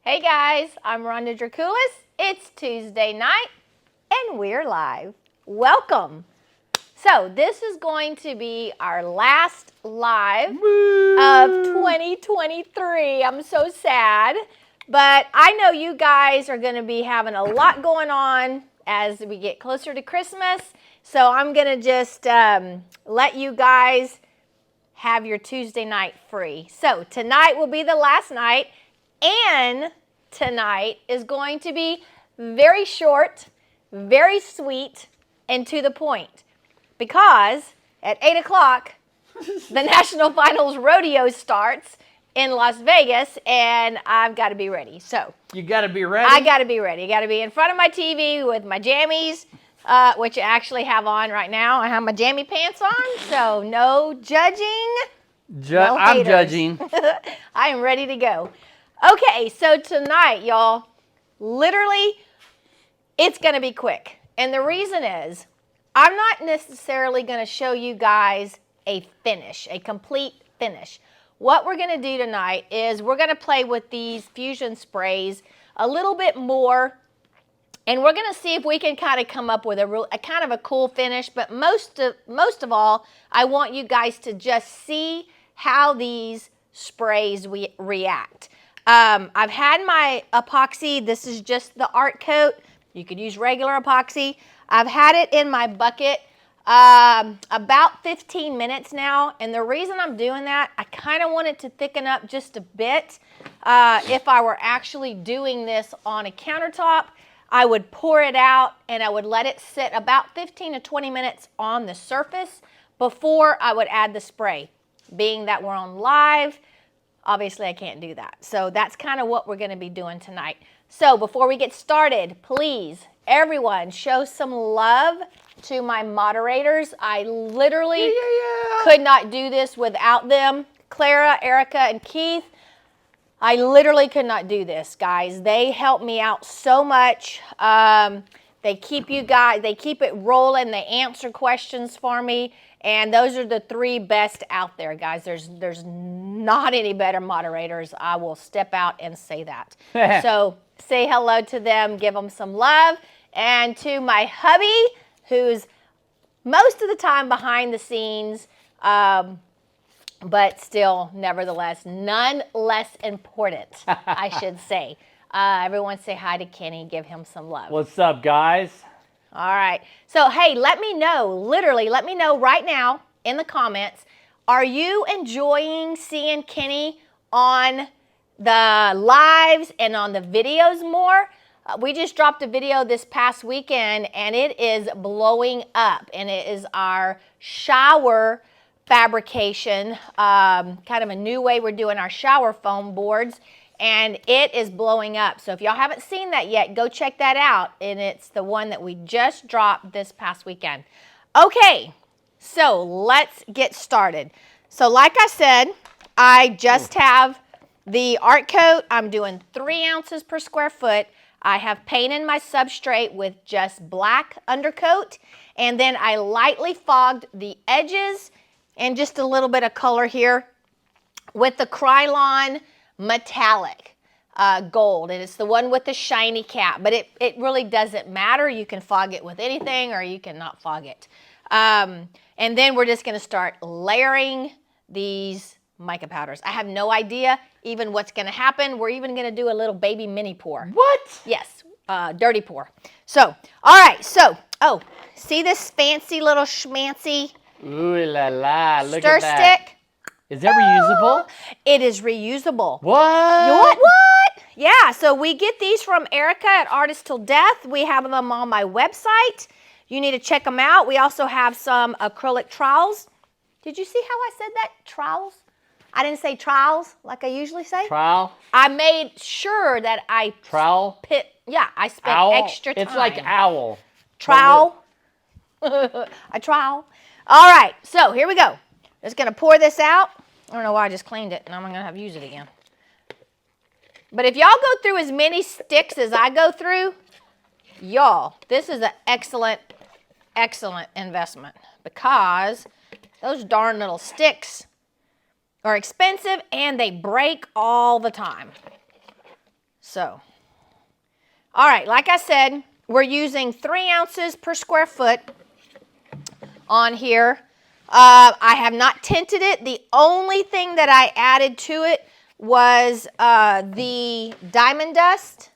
Hey guys, I'm Rhonda Dracoulis. It's Tuesday night and we're live. Welcome. So this is going to be our last live of 2023. I'm so sad, but I know you guys are going to be having a lot going on as we get closer to Christmas. So I'm going to just let you guys have your Tuesday night free. So tonight will be the last night, and tonight is going to be very short, very sweet, and to the point. Because at 8 o'clock, the National Finals Rodeo starts in Las Vegas, and I've got to be ready. So you got to be ready? I got to be ready. I got to be in front of my TV with my jammies, which I actually have on right now. I have my jammy pants on, so no judging. No I'm judging. I am ready to go. Okay, so tonight, y'all, literally, it's going to be quick. And the reason is, I'm not necessarily going to show you guys a finish, a complete finish. What we're going to do tonight is we're going to play with these fusion sprays a little bit more, and we're going to see if we can kind of come up with a kind of a cool finish. But most of all, I want you guys to just see how these sprays react. I've had my epoxy. This is just the art coat. You could use regular epoxy. I've had it in my bucket about 15 minutes now, and the reason I'm doing that, I kind of want it to thicken up just a bit. If I were actually doing this on a countertop, I would pour it out and I would let it sit about 15 to 20 minutes on the surface before I would add the spray. Being that we're on live, obviously I can't do that. So that's kind of what we're going to be doing tonight. So before we get started, please, everyone, show some love to my moderators. I literally could not do this without them. Clara, Erica, and Keith, I literally could not do this, guys. They help me out so much. They keep it rolling. They answer questions for me. And those are the three best out there, guys. There's not any better moderators. I will step out and say that. So say hello to them, give them some love. And to my hubby, who's most of the time behind the scenes, but still, nevertheless, none less important, I should say. Everyone say hi to Kenny, give him some love. What's up, guys? All right. So, hey, let me know, literally, let me know right now in the comments, are you enjoying seeing Kenny on the lives and on the videos more? We just dropped a video this past weekend, and it is blowing up, and it is our shower fabrication, kind of a new way we're doing our shower foam boards, and it is blowing up. So if y'all haven't seen that yet, go check that out. And it's the one that we just dropped this past weekend. Okay, so let's get started. So like I said, I just have the art coat. I'm doing 3 ounces per square foot. I have painted my substrate with just black undercoat. And then I lightly fogged the edges and just a little bit of color here with the Krylon metallic gold, and it's the one with the shiny cap, but it really doesn't matter. You can fog it with anything or you cannot fog it. And then we're just going to start layering these mica powders. I have no idea even what's going to happen. We're even going to do a little baby mini pour. What? Yes, dirty pour. So, all right, so, oh, see this fancy little schmancy Ooh la la, look stir at that. stick? Is that reusable? It is reusable. What? What? Yeah, so we get these from Erica at Artist Till Death. We have them on my website. You need to check them out. We also have some acrylic trowels. Did you see how I said that? Trowels? I didn't say trowels like I usually say. Trowel? I made sure that I... Trowel? I spent Owl? extra time. It's like owl. Trowel. A trowel. All right, so here we go. Just going to pour this out. I don't know why I just cleaned it, and I'm going to have to use it again. But if y'all go through as many sticks as I go through, y'all, this is an excellent, excellent investment because those darn little sticks are expensive and they break all the time. So, all right, like I said, we're using 3 ounces per square foot on here. I have not tinted it. The only thing that I added to it was the diamond dust.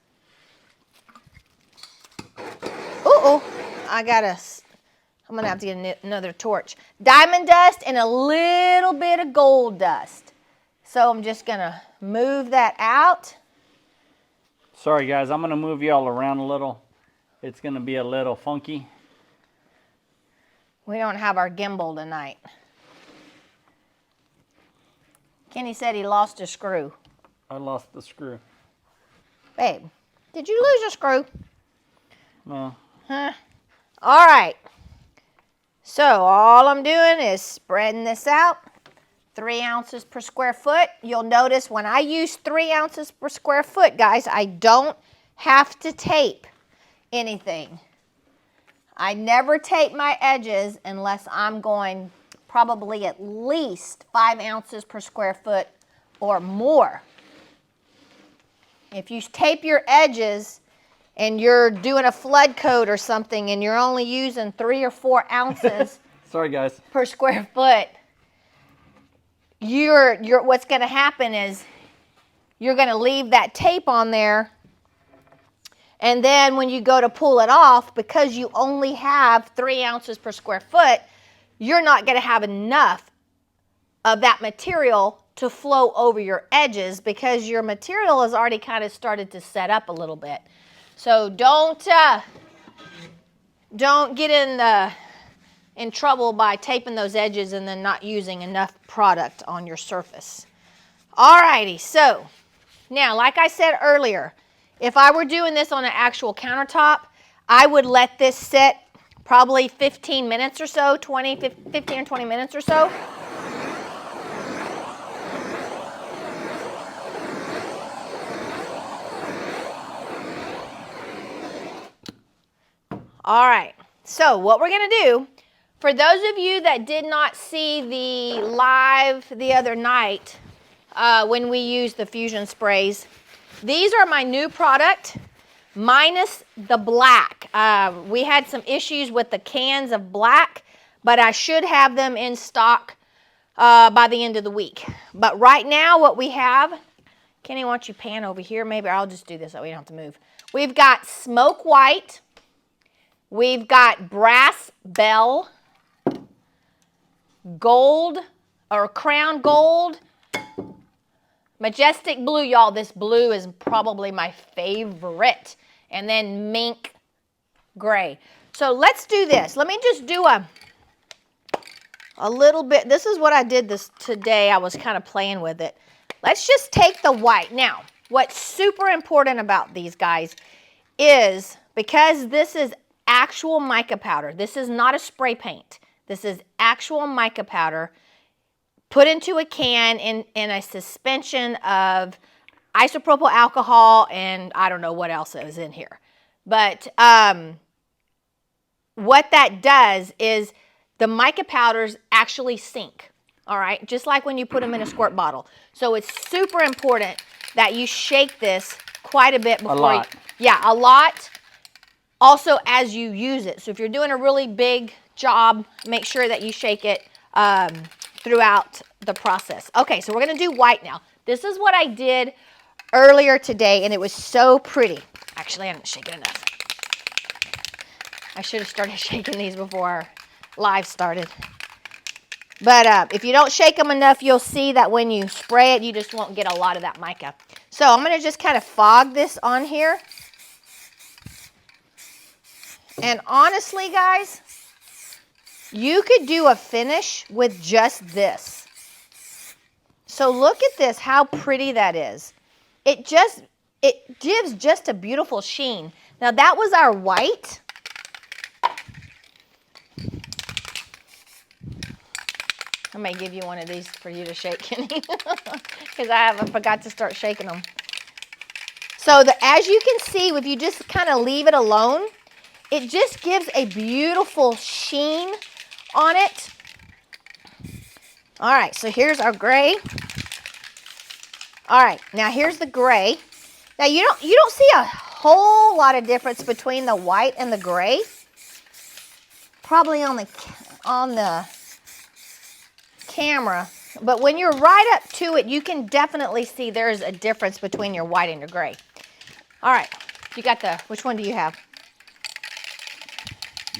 I'm gonna have to get another torch. Diamond dust and a little bit of gold dust. So I'm just gonna move that out. Sorry guys, I'm gonna move y'all around a little. It's gonna be a little funky. We don't have our gimbal tonight. Kenny said he lost a screw. I lost the screw. Babe, did you lose a screw? No. Huh? All right. So all I'm doing is spreading this out. 3 ounces per square foot. You'll notice when I use 3 ounces per square foot, guys, I don't have to tape anything. I never tape my edges unless I'm going probably at least 5 ounces per square foot or more. If you tape your edges and you're doing a flood coat or something and you're only using 3 or 4 ounces Sorry guys. per square foot, what's going to happen is you're going to leave that tape on there, and then when you go to pull it off, because you only have 3 ounces per square foot, you're not going to have enough of that material to flow over your edges because your material has already kind of started to set up a little bit. So don't get in trouble by taping those edges and then not using enough product on your surface. Alrighty, so now like I said earlier, if I were doing this on an actual countertop, I would let this sit probably 15 minutes or so, 15 or 20 minutes or so. All right, so what we're gonna do, for those of you that did not see the live the other night when we used the fusion sprays, these are my new product, minus the black. We had some issues with the cans of black, but I should have them in stock by the end of the week. But right now what we have, Kenny, why don't you pan over here? Maybe I'll just do this so we don't have to move. We've got smoke white. We've got brass bell, gold or crown gold, majestic blue. Y'all, this blue is probably my favorite. And then mink gray. So let's do this. Let me just do a little bit. This is what I did this today. I was kind of playing with it. Let's just take the white. Now, what's super important about these guys is because this is actual mica powder. This is not a spray paint. This is actual mica powder put into a can in a suspension of isopropyl alcohol and I don't know what else is in here. But what that does is the mica powders actually sink, all right? Just like when you put them in a squirt bottle. So it's super important that you shake this quite a bit before. A lot. Yeah, a lot. Also, as you use it. So if you're doing a really big job, make sure that you shake it throughout the process. Okay, so we're going to do white now. This is what I did earlier today, and it was so pretty. Actually, I didn't shake it enough. I should have started shaking these before our live started. But if you don't shake them enough, you'll see that when you spray it, you just won't get a lot of that mica. So I'm going to just kind of fog this on here. And honestly, guys, you could do a finish with just this. So look at this, how pretty that is. It gives just a beautiful sheen. Now that was our white. I may give you one of these for you to shake, Kenny, because I forgot to start shaking them. So as you can see, if you just kind of leave it alone, it just gives a beautiful sheen on it. All right, so here's our gray. All right, now here's the gray. Now you don't see a whole lot of difference between the white and the gray. Probably on the camera, but when you're right up to it, you can definitely see there's a difference between your white and your gray. All right, you got which one do you have?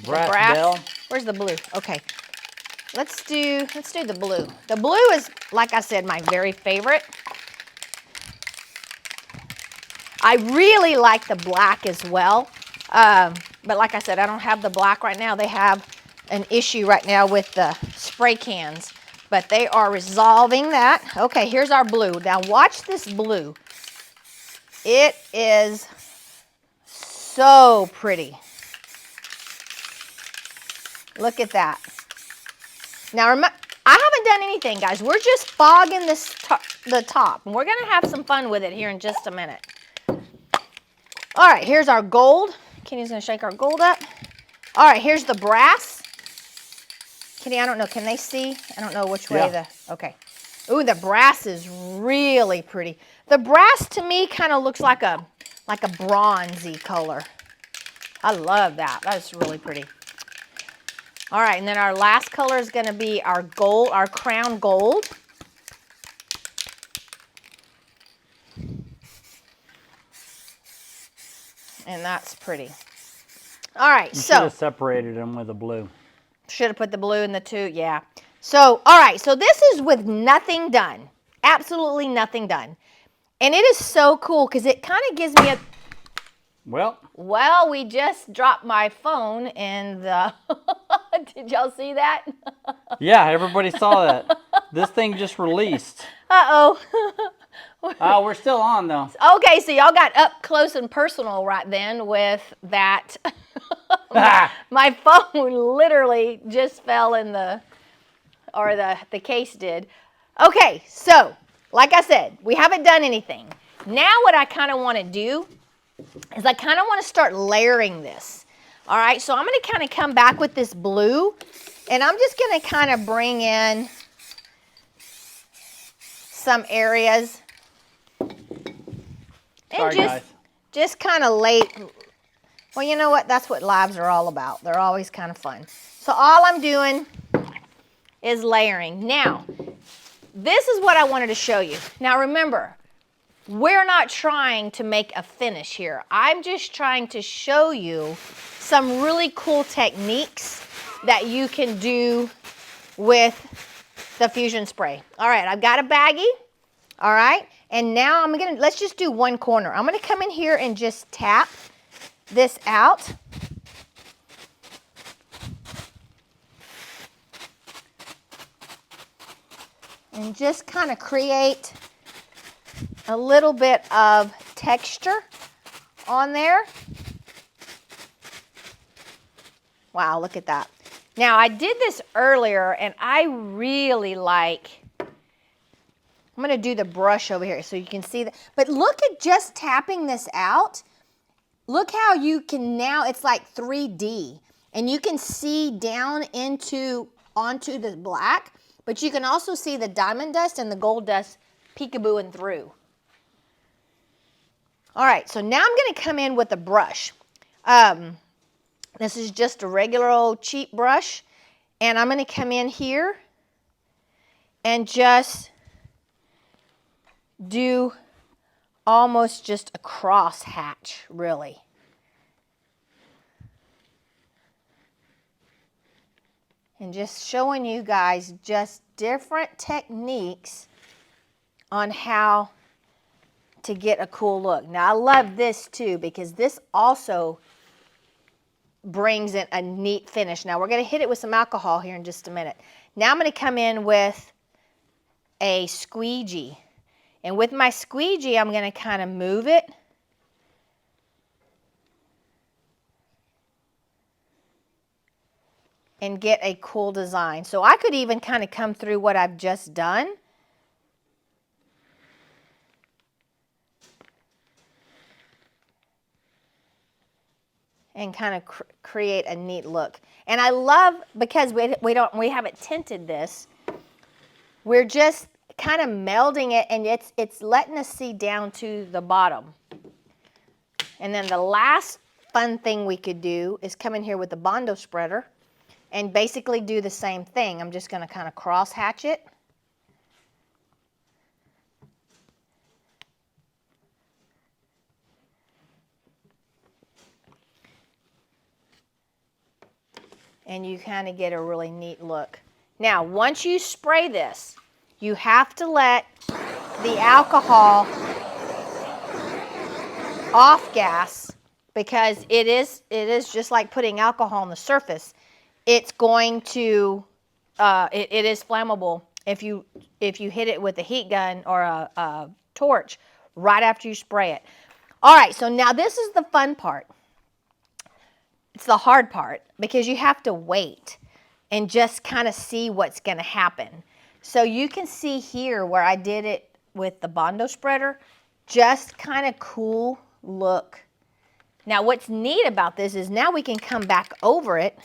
Brass bell. Where's the blue? Okay, let's do the blue. The blue is, like I said, my very favorite. I really like the black as well, but like I said, I don't have the black right now. They have an issue right now with the spray cans, but they are resolving that. Okay, here's our blue. Now watch this blue. It is so pretty. Look at that. Now remember, I haven't done anything, guys. We're just fogging the top, and we're gonna have some fun with it here in just a minute. All right, here's our gold. Kenny's gonna shake our gold up. All right, here's the brass. Kenny, I don't know, can they see? I don't know which way okay. Ooh, the brass is really pretty. The brass to me kind of looks like a bronzy color. I love that. That's really pretty. All right, and then our last color is gonna be our gold, our crown gold. And that's pretty. All right, you so. should have separated them with a blue. Should have put the blue in the two, yeah. So, all right, so this is with nothing done. Absolutely nothing done. And it is so cool because it kind of gives me a... Well, we just dropped my phone in the... Did y'all see that? Yeah, everybody saw that. This thing just released. Uh-oh. Oh, we're still on though. Okay, so y'all got up close and personal right then with that. My phone literally just fell in the case did. Okay, so like I said, we haven't done anything. Now what I kind of want to do is I kind of want to start layering this. All right, so I'm going to kind of come back with this blue, and I'm just going to kind of bring in some areas. Sorry, And guys. just kind of lay. Well, you know what? That's what lives are all about. They're always kind of fun. So all I'm doing is layering. Now, this is what I wanted to show you. Now remember, we're not trying to make a finish here. I'm just trying to show you some really cool techniques that you can do with the Fusion Spray. All right, I've got a baggie. All right, and now let's just do one corner. I'm gonna come in here and just tap this out. And just kind of create a little bit of texture on there. Wow, look at that. Now, I did this earlier, and I really like, I'm going to do the brush over here so you can see that. But look at just tapping this out. Look how you can now, it's like 3D. And you can see down onto the black, but you can also see the diamond dust and the gold dust peekabooing through. All right, so now I'm going to come in with a brush. This is just a regular old cheap brush. And I'm going to come in here and just do almost just a cross hatch, really. And just showing you guys just different techniques on how to get a cool look. Now, I love this too because this also brings in a neat finish. Now, we're going to hit it with some alcohol here in just a minute. Now, I'm going to come in with a squeegee. And with my squeegee, I'm going to kind of move it. And get a cool design. So I could even kind of come through what I've just done. And kind of create a neat look. And I love, because we haven't tinted this, we're just kind of melding it, and it's letting us see down to the bottom. And then the last fun thing we could do is come in here with the Bondo spreader and basically do the same thing. I'm just going to kind of cross hatch it. And you kind of get a really neat look. Now, once you spray this, you have to let the alcohol off gas, because it is just like putting alcohol on the surface. It's going to, it is flammable if you hit it with a heat gun or a torch right after you spray it. All right, so now this is the fun part. It's the hard part because you have to wait and just kind of see what's going to happen. So you can see here where I did it with the Bondo spreader, just kind of cool look. Now what's neat about this is now we can come back over it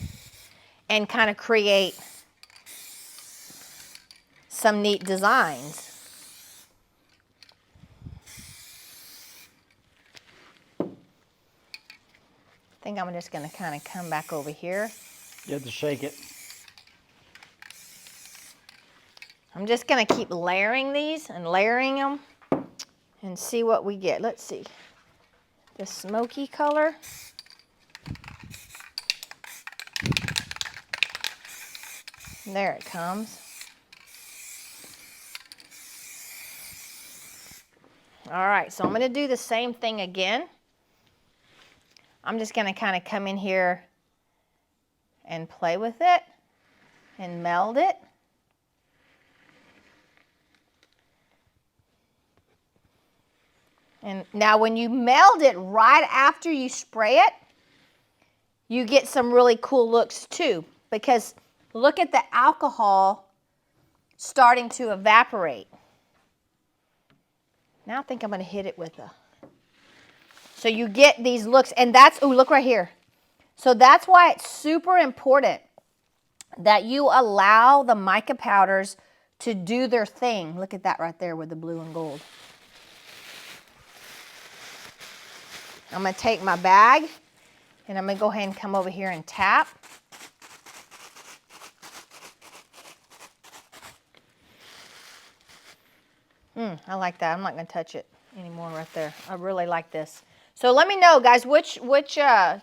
and kind of create some neat designs. I think I'm just going to kind of come back over here. You have to shake it. I'm just going to keep layering these and layering them and see what we get. Let's see. The smoky color. There it comes. All right, so I'm going to do the same thing again. I'm just going to kind of come in here and play with it and meld it. And now when you meld it right after you spray it, you get some really cool looks too, because look at the alcohol starting to evaporate. Now I think I'm going to hit it with a... So you get these looks, and that's, oh, look right here. So that's why it's super important that you allow the mica powders to do their thing. Look at that right there with the blue and gold. I'm going to take my bag, and I'm going to go ahead and come over here and tap. I like that. I'm not going to touch it anymore right there. I really like this. So let me know, guys, which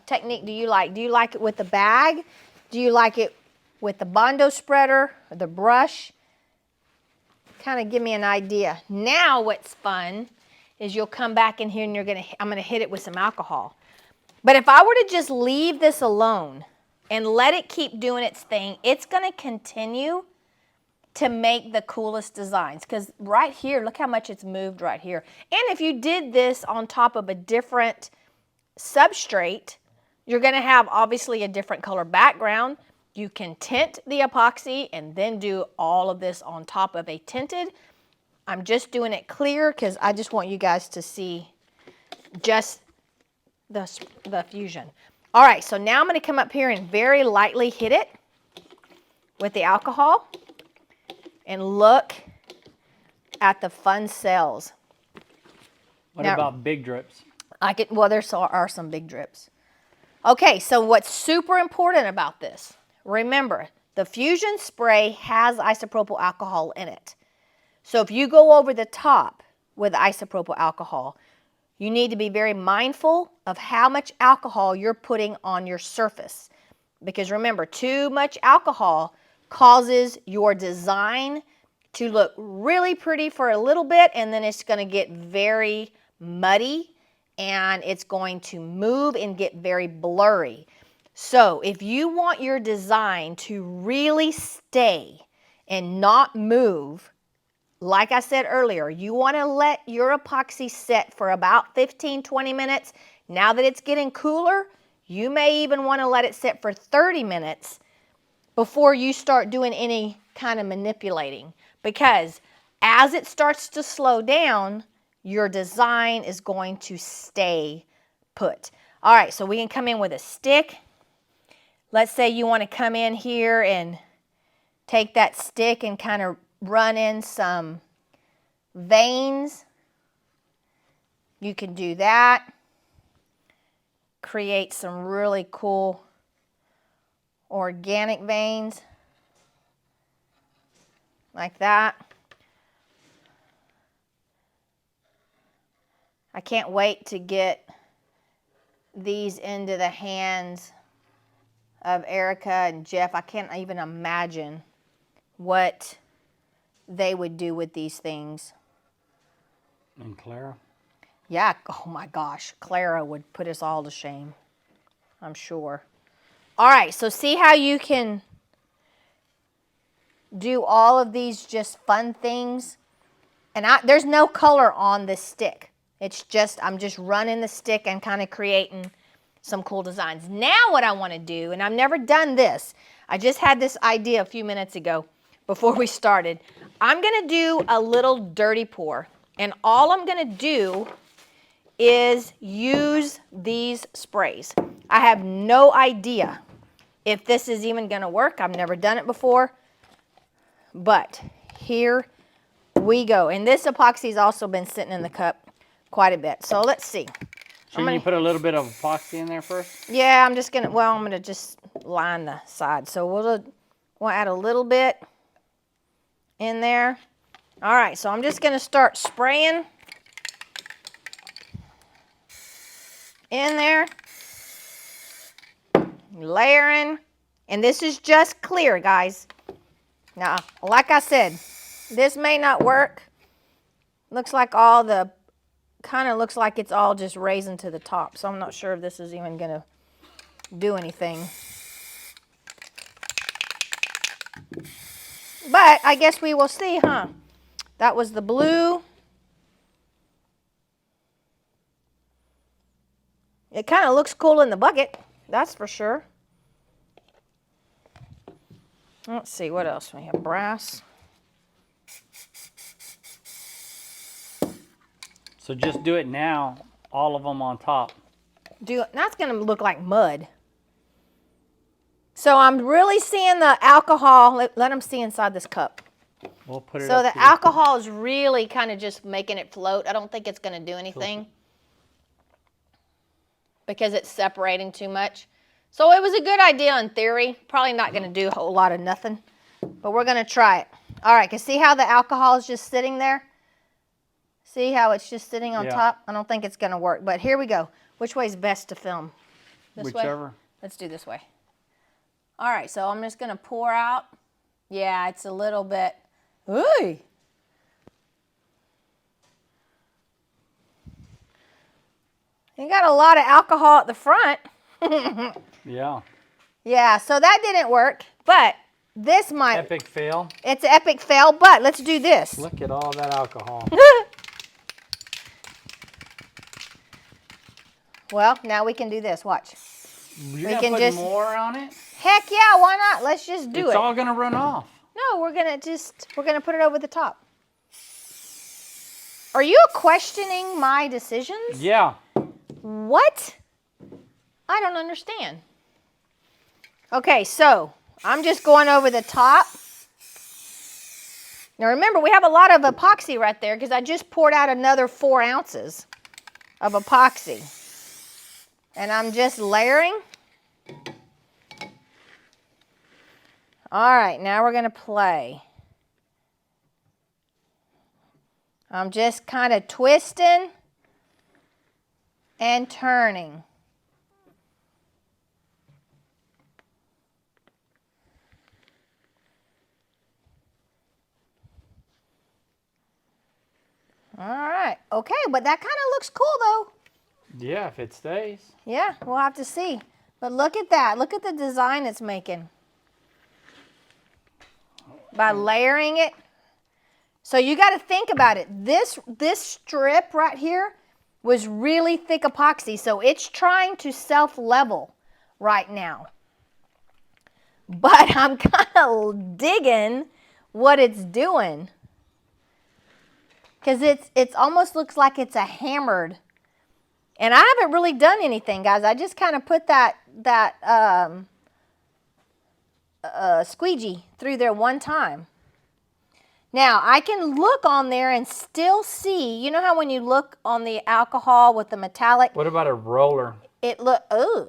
technique do you like? Do you like it with the bag? Do you like it with the Bondo spreader or the brush? Kind of give me an idea. Now what's fun is you'll come back in here and I'm going to hit it with some alcohol. But if I were to just leave this alone and let it keep doing its thing, it's going to continue to make the coolest designs, because right here, look how much it's moved right here. And if you did this on top of a different substrate, you're going to have obviously a different color background. You can tint the epoxy and then do all of this on top of a tinted. I'm just doing it clear because I just want you guys to see just the fusion. All right, so now I'm going to come up here and very lightly hit it with the alcohol. And look at the fun cells. What about big drips? Well, there are some big drips. Okay, so what's super important about this, remember, the Fusion spray has isopropyl alcohol in it. So if you go over the top with isopropyl alcohol, you need to be very mindful of how much alcohol you're putting on your surface. Because remember, too much alcohol causes your design to look really pretty for a little bit, and then it's going to get very muddy and it's going to move and get very blurry. So if you want your design to really stay and not move, like I said earlier, you want to let your epoxy set for about 15-20 minutes. Now that it's getting cooler, you may even want to let it sit for 30 minutes before you start doing any kind of manipulating, because as it starts to slow down, your design is going to stay put. All right, so we can come in with a stick. Let's say you want to come in here and take that stick and kind of run in some veins. You can do that. create some really cool organic veins like that. I can't wait to get these into the hands of Erica and Jeff. I can't even imagine what they would do with these things. And Clara? Yeah, oh my gosh, Clara would put us all to shame, I'm sure. All right, so see how you can do all of these just fun things? And there's no color on this stick. It's just, I'm just running the stick and kind of creating some cool designs. Now what I want to do, and I've never done this, I just had this idea a few minutes ago before we started. I'm going to do a little dirty pour. And all I'm going to do is use these sprays. I have no idea if this is even going to work. I've never done it before. But here we go. And this epoxy's also been sitting in the cup quite a bit. So let's see. Shouldn't you put a little bit of epoxy in there first? Yeah, I'm just gonna, well, I'm gonna just line the side. So we'll add a little bit in there. All right, so I'm just gonna start spraying in there, layering, and this is just clear, guys. Now, like I said, this may not work. Looks like all the, kind of looks like it's all just raising to the top, so I'm not sure if this is even gonna do anything. But I guess we will see, huh? That was the blue. It kind of looks cool in the bucket, that's for sure. Let's see, what else we have? Brass. So just do it now, all of them on top. That's going to look like mud. So I'm really seeing the alcohol. Let them see inside this cup. We'll put it So up the here. alcohol is really kind of just making it float. I don't think it's going to do anything because it's separating too much. So it was a good idea in theory. Probably not going to do a whole lot of nothing, but we're going to try it. All right, can see how the alcohol is just sitting there? See how it's just sitting on top? I don't think it's going to work, but here we go. Which way is best to film? This Whichever. way? Let's do this way. All right, so I'm just going to pour out. Yeah, it's a little bit. Ooh. You got a lot of alcohol at the front. Yeah. Yeah, so that didn't work, but this might. Epic fail. It's an epic fail, but let's do this. Look at all that alcohol. Well, now we can do this. Watch. You're going to put more on it? Heck yeah, why not? Let's just do it. It's all going to run off. No, we're going to put it over the top. Are you questioning my decisions? Yeah. What? I don't understand. Okay, so I'm just going over the top. Now remember, we have a lot of epoxy right there because I just poured out another 4 ounces of epoxy. And I'm just layering. All right, now we're going to play. I'm just kind of twisting and turning. All right, okay, but that kind of looks cool though. Yeah, if it stays. Yeah, we'll have to see. But look at that. Look at the design it's making. By layering it. So you got to think about it. This strip right here was really thick epoxy. So it's trying to self-level right now. But I'm kind of digging what it's doing. Because it's almost looks like it's a hammered. And I haven't really done anything, guys. I just kind of put that squeegee through there one time. Now, I can look on there and still see, you know how when you look on the alcohol with the metallic? What about a roller? oh.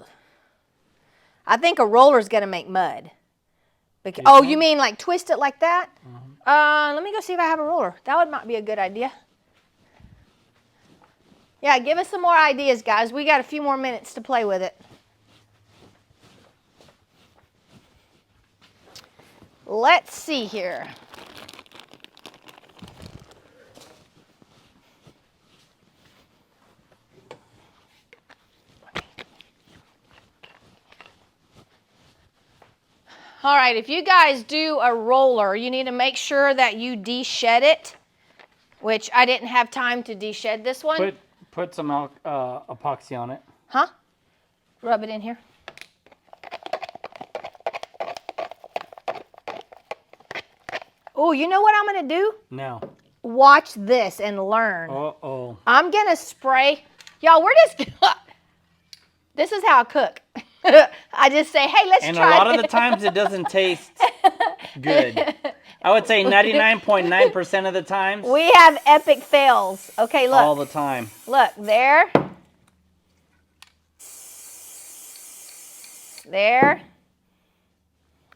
I think a roller's going to make mud. Oh, you mean like twist it like that? Let me go see if I have a roller. That might be a good idea. Yeah, give us some more ideas, guys. We got a few more minutes to play with it. Let's see here. All right, if you guys do a roller, you need to make sure that you de-shed it, which I didn't have time to de-shed this one. Put some epoxy on it. Huh? Rub it in here. Oh, you know what I'm going to do? No. Watch this and learn. Uh-oh. I'm going to spray. Y'all, we're just... This is how I cook. I just say, hey, let's try And a lot of the times it doesn't taste good. I would say 99.9% of the times. We have epic fails. Okay, look. All the time. Look, there. There.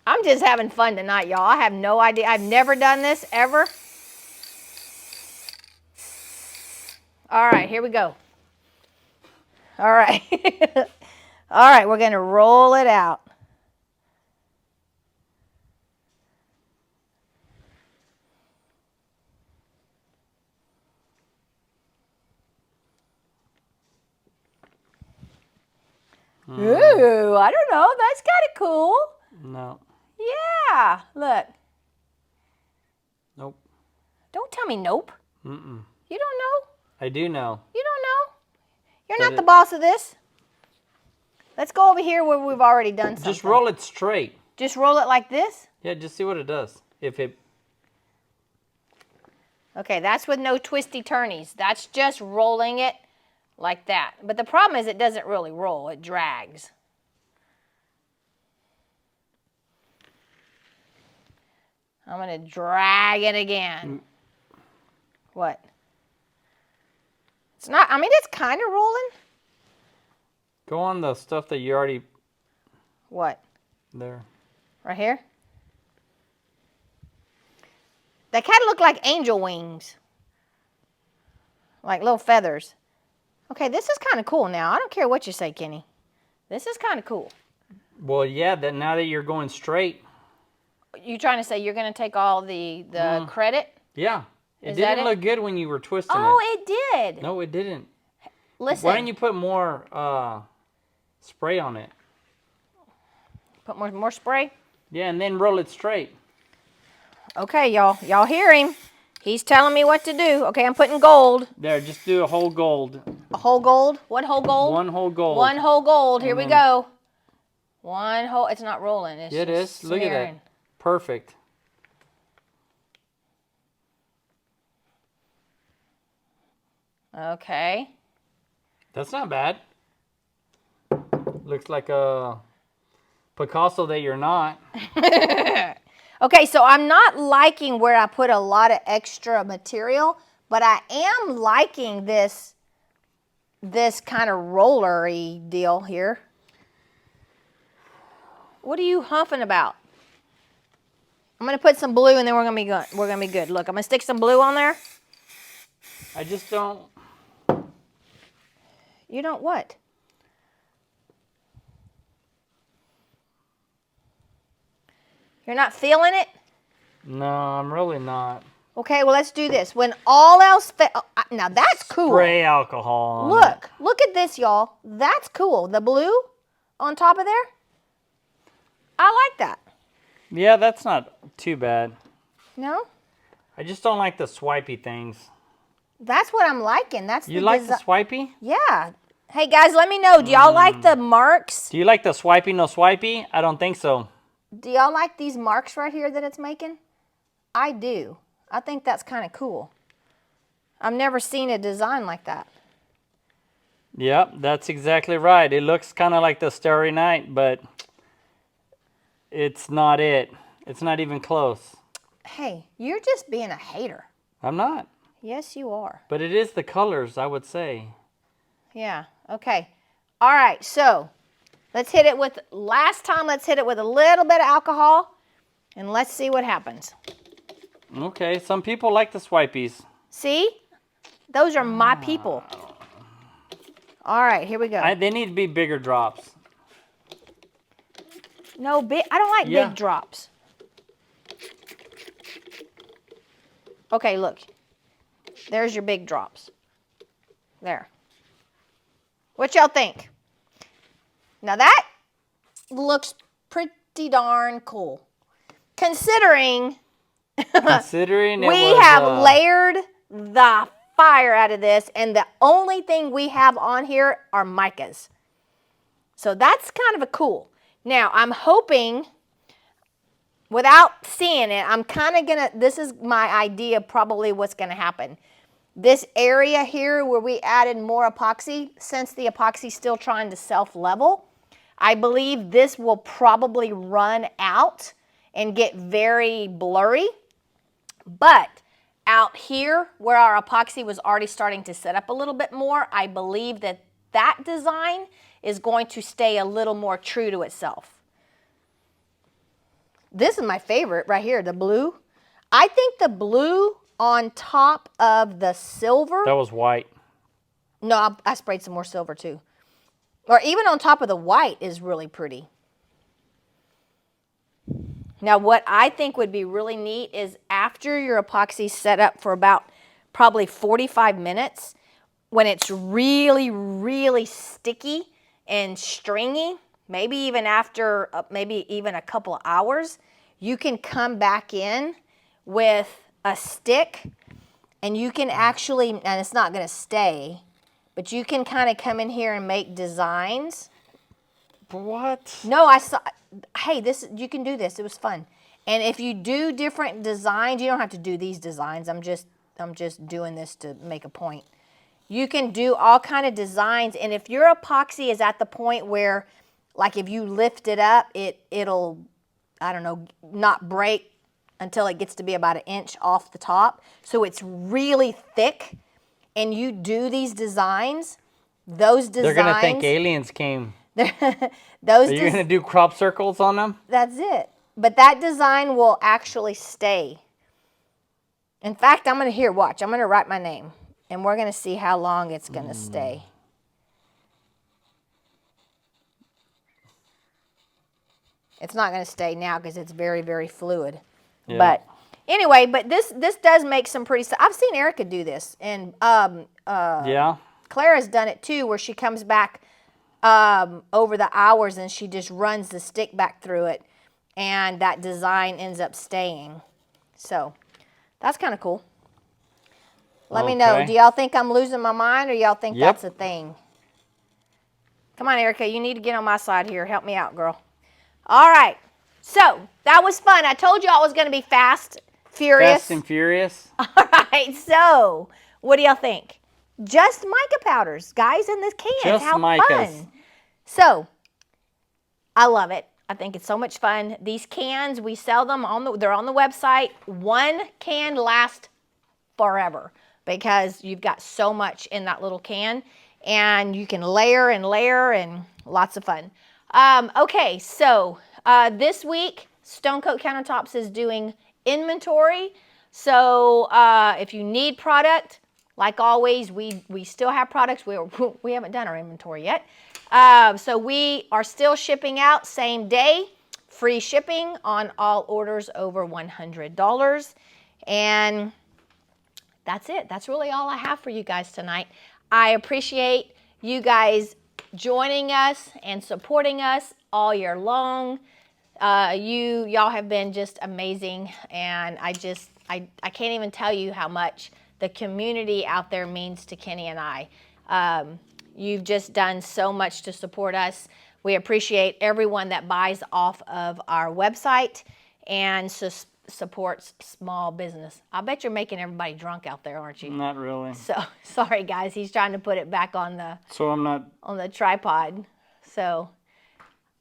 I'm just having fun tonight, y'all. I have no idea. I've never done this ever. All right, here we go. All right. All right, we're going to roll it out. Ooh, I don't know. That's kind of cool. No. Yeah, look. Nope. Don't tell me nope. Mm-mm. You don't know? I do know. You don't know? You're not the boss of this. Let's go over here where we've already done something. Just roll it straight. Just roll it like this? Yeah, just see what it does. If it... Okay, that's with no twisty turnies. That's just rolling it like that. But the problem is it doesn't really roll. It drags. I'm going to drag it again. What? It's not, I mean, it's kind of rolling. Go on the stuff that you already... What? There. Right here? They kind of look like angel wings. Like little feathers. Okay, this is kind of cool now. I don't care what you say, Kenny. This is kind of cool. Well, yeah, now that you're going straight. You trying to say you're going to take all the credit? Yeah. It didn't look good when you were twisting it. Oh, it did. No, it didn't. Listen. Why didn't you put more spray on it? Put more spray? Yeah, and then roll it straight. Okay, y'all. Y'all hear him. He's telling me what to do. Okay, I'm putting gold. There, just do a whole gold. A whole gold? What whole gold? One whole gold. One whole gold. Here we go. One whole. It's not rolling. It's it is. Look at that. Perfect. Okay. That's not bad. Looks like a Picasso that you're not. Okay, so I'm not liking where I put a lot of extra material, but I am liking this kind of rollery deal here. What are you huffing about? I'm gonna put some blue and then we're gonna be good. We're gonna be good. Look, I'm gonna stick some blue on there. I just don't. You don't what? You're not feeling it? No, I'm really not. Okay, well, let's do this. When all else now that's cool. Spray alcohol on Look, look at this, y'all. That's cool. The blue on top of there. I like that. Yeah, that's not too bad. No? I just don't like the swipey things. That's what I'm liking. That's you like the swipey? Yeah. Hey, guys, let me know. Do y'all like the marks? Do you like the swipey, no swipey? I don't think so. Do y'all like these marks right here that it's making? I do. I think that's kind of cool. I've never seen a design like that. Yep, that's exactly right. It looks kind of like the Starry Night, but it's not it. It's not even close. Hey, you're just being a hater. I'm not. Yes, you are. But it is the colors, I would say. Yeah, okay. All right, so let's hit it with, let's hit it with a little bit of alcohol, and let's see what happens. Okay, some people like the swipies. See? Those are my people. All right, here we go. They need to be bigger drops. No, I don't like big drops. Okay, look. There's your big drops. There. What y'all think? Now that looks pretty darn cool. Considering we have layered the fire out of this, and the only thing we have on here are micas. So that's kind of a cool. Now, I'm hoping, without seeing it, I'm kind of going to, this is my idea probably what's going to happen. This area here where we added more epoxy, since the epoxy's still trying to self-level, I believe this will probably run out and get very blurry. But out here where our epoxy was already starting to set up a little bit more, I believe that that design is going to stay a little more true to itself. This is my favorite right here, the blue. I think the blue on top of the silver. That was white. No, I sprayed some more silver too. Or even on top of the white is really pretty. Now what I think would be really neat is after your epoxy's set up for about probably 45 minutes, when it's really, really sticky and stringy, maybe even after maybe even a couple of hours, you can come back in with a stick and you can actually, and it's not going to stay, but you can kind of come in here and make designs. What? No, I saw, hey, you can do this. It was fun. And if you do different designs, you don't have to do these designs. I'm just doing this to make a point. You can do all kind of designs, and if your epoxy is at the point where, like if you lift it up, it'll, I don't know, not break until it gets to be about 1 inch off the top. So it's really thick, and you do these designs, those designs. They're going to think aliens came. Are you going to do crop circles on them? That's it. But that design will actually stay. In fact, I'm going to, watch, I'm going to write my name. And we're going to see how long it's going to stay. It's not going to stay now because it's very, very fluid. Yeah. But anyway, this does make some pretty stuff. I've seen Erica do this. And Clara's done it too, where she comes back over the hours and she just runs the stick back through it. And that design ends up staying. So that's kind of cool. Let me know. Do y'all think I'm losing my mind, or y'all think that's a thing? Come on, Erica. You need to get on my side here. Help me out, girl. All right. So that was fun. I told y'all it was going to be fast, furious. Fast and furious. All right. So what do y'all think? Just mica powders, guys, in this can. Just how micas. Fun. So I love it. I think it's so much fun. These cans, we sell them they're on the website. One can lasts forever, because you've got so much in that little can, and you can layer and layer, and lots of fun. Okay, so this week, Stone Coat Countertops is doing inventory. So if you need product, like always, we still have products. We haven't done our inventory yet. So we are still shipping out same day, free shipping on all orders over $100. And that's it. That's really all I have for you guys tonight. I appreciate you guys joining us and supporting us all year long. Y'all have been just amazing, and I can't even tell you how much the community out there means to Kenny and I. You've just done so much to support us. We appreciate everyone that buys off of our website and supports small business. I bet you're making everybody drunk out there, aren't you? Not really. So sorry, guys. He's trying to put it back on the. So I'm not on the tripod. So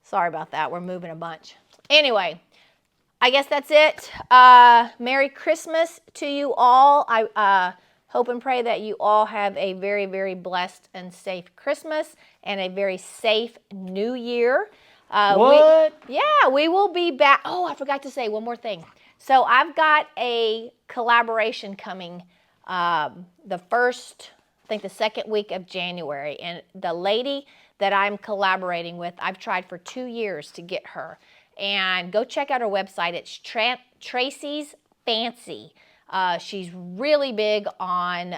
sorry about that. We're moving a bunch. Anyway, I guess that's it. Merry Christmas to you all. Hope and pray that you all have a very, very blessed and safe Christmas and a very safe New Year. What? We will be back. Oh, I forgot to say one more thing. So I've got a collaboration coming the second week of January. And the lady that I'm collaborating with, I've tried for 2 years to get her. And go check out her website. It's Tracy's Fancy. She's really big on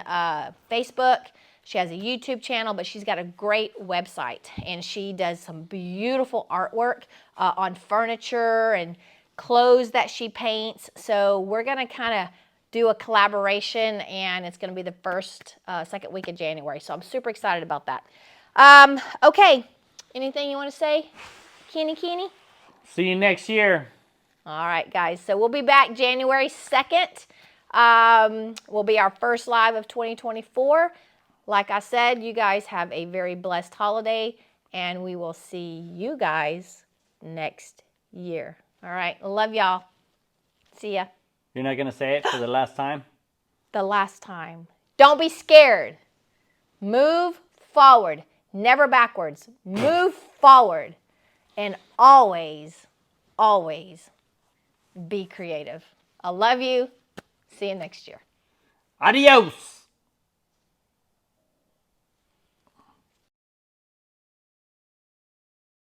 Facebook. She has a YouTube channel, but she's got a great website. And she does some beautiful artwork on furniture and clothes that she paints. So we're going to kind of do a collaboration, and it's going to be the second week of January. So I'm super excited about that. Okay, anything you want to say, Kenny? See you next year. All right, guys. So we'll be back January 2nd. Will be our first live of 2024. Like I said, you guys have a very blessed holiday, and we will see you guys next year. All right. Love y'all. See ya. You're not going to say it for the last time? The last time. Don't be scared. Move forward. Never backwards. Move forward. And always, always be creative. I love you. See you next year. Adios.